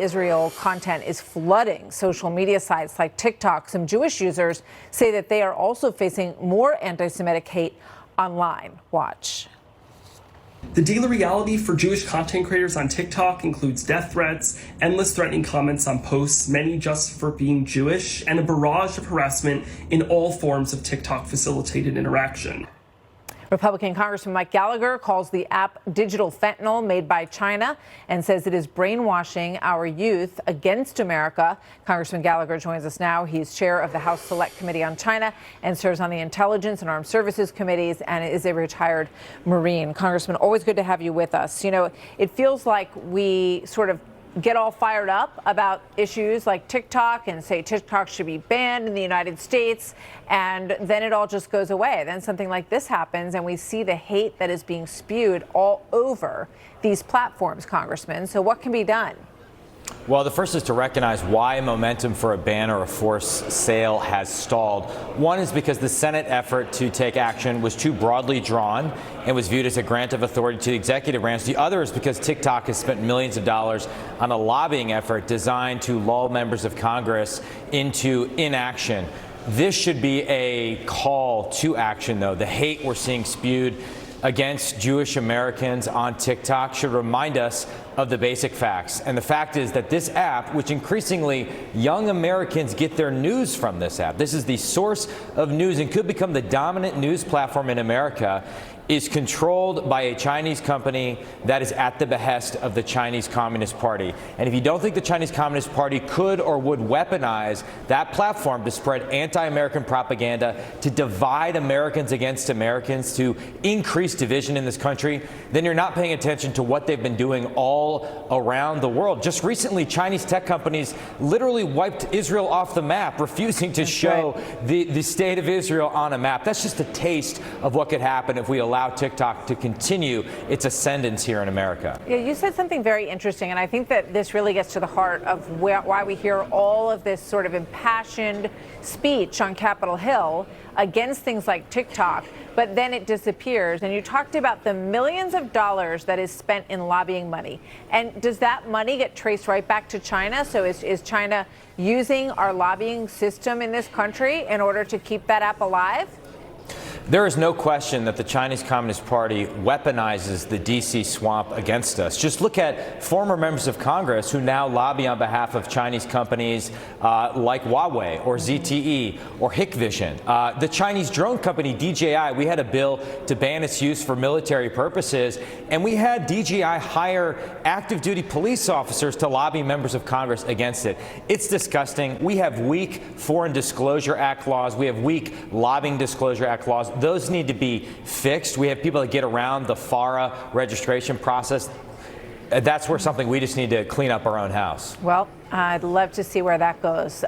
Israel content is flooding social media sites like TikTok. Some Jewish users say that they are also facing more anti-Semitic hate online. Watch. The daily reality for Jewish content creators on TikTok includes death threats, endless threatening comments on posts, many just for being Jewish, and a barrage of harassment in all forms of TikTok-facilitated interaction. Republican Congressman Mike Gallagher calls the app digital fentanyl made by China and says it is brainwashing our youth against America. Congressman Gallagher joins us now. He's chair of the House Select Committee on China and serves on the Intelligence and Armed Services Committees and is a retired Marine. Congressman, always good to have you with us. You know, it feels like we sort of get all fired up about issues like TikTok and say TikTok should be banned in the United States, and then it all just goes away. Then something like this happens and we see the hate that is being spewed all over these platforms, Congressman. So what can be done? Well, the first is to recognize why momentum for a ban or a forced sale has stalled. One is because the Senate effort to take action was too broadly drawn and was viewed as a grant of authority to the executive branch. The other is because TikTok has spent millions of dollars on a lobbying effort designed to lull members of Congress into inaction. This should be a call to action, though. The hate we're seeing spewed against Jewish Americans on TikTok should remind us of the basic facts. And the fact is that this app, which increasingly young Americans get their news from this app, this is the source of news and could become the dominant news platform in America, is controlled by a Chinese company that is at the behest of the Chinese Communist Party. And if you don't think the Chinese Communist Party could or would weaponize that platform to spread anti-American propaganda, to divide Americans against Americans, to increase division in this country, then you're not paying attention to what they've been doing all around the world. Just recently, Chinese tech companies literally wiped Israel off the map, refusing to show the state of Israel on a map. That's just a taste of what could happen if we allow TikTok to continue its ascendance here in America. Yeah, you said something very interesting, and I think that this really gets to the heart of why we hear all of this sort of impassioned speech on Capitol Hill against things like TikTok, but then it disappears. And you talked about the millions of dollars that is spent in lobbying money. And does that money get traced right back to China? So is China using our lobbying system in this country in order to keep that app alive? There is no question that the Chinese Communist Party weaponizes the D.C. swamp against us. Just look at former members of Congress who now lobby on behalf of Chinese companies like Huawei or ZTE or Hikvision. The Chinese drone company DJI, we had a bill to ban its use for military purposes, and we had DJI hire active duty police officers to lobby members of Congress against it. It's disgusting. We have weak Foreign Disclosure Act laws. We have weak Lobbying Disclosure Act laws. Those need to be fixed. We have people that get around the FARA registration process. That's where something we just need to clean up our own house. Well, I'd love to see where that goes.